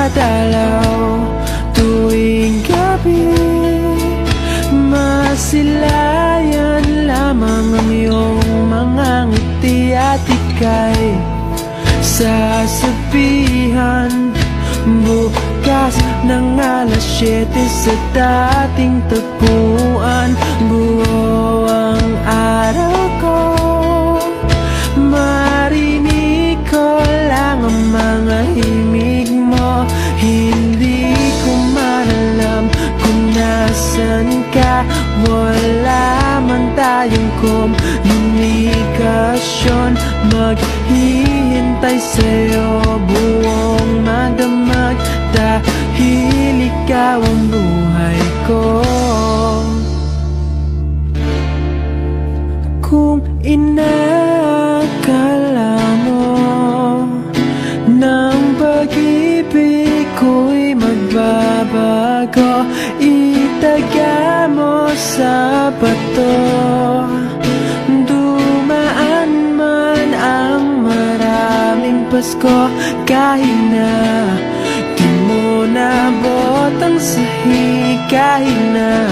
dumadalaw tuwing gabi. Masilayan lamang ang iyong mga ngiti at ika'y sasabihan bukas ng alas 7 sa dating tagpuan. Buo ang araw ko, marinig ko lang ang mga himig mo. Hindi ko man alam kung nasan ka, wala man tayong komunikasyon. Maghihintay sa'yo buong magdamag, dahil ikaw ang buhay ko. Kung inakala mo ng pag-ibig ko'y magbabago, itaga mo sa bato. Dumaan man ang maraming Pasko, kahit na di mo nabot ang sahig, kahit na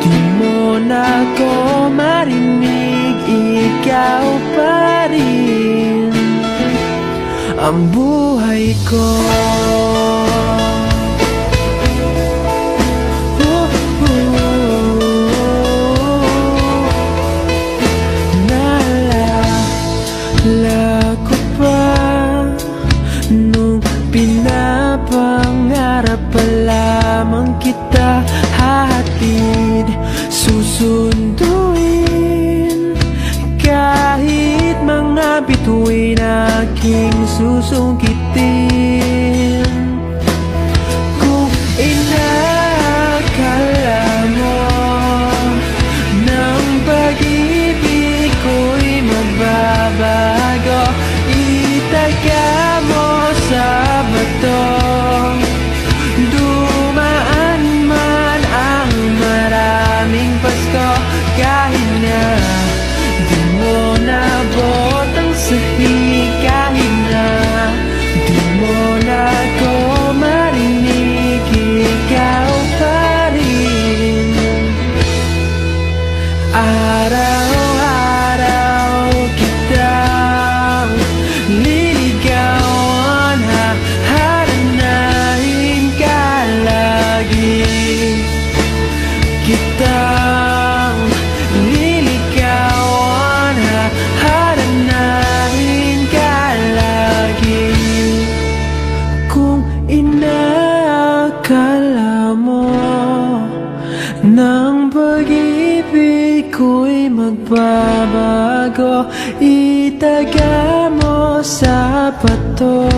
di mo na ko marinig, ikaw pa rin ang buhay ko. Naalala ko pa nung pinapangarap pa lamang kita, hatid susunduin kahit mga bituin aking susungkitin. Kung inakala mo ng pag-ibig ko'y magbabago, itaga mo sa bato. Dumaan man ang maraming Pasko, kahit na di mo nabot ang sahig, kahit na di mo na ko marinig, ikaw pa rin. Araw-araw kitang liligawan, haharanahin ka lagi. Kitang liligawan, haharanahin ka lagi. Kung inakala mo ng pag-ibig ko'y magbabago, itaga mo sa bato.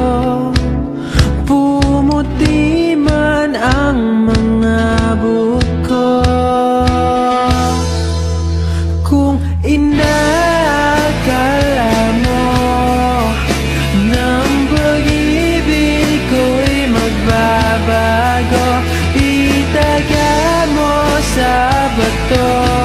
Pumuti man ang mga buko, kung inakala mo ng pag-ibig ko'y magbabago, itaga mo sa bato.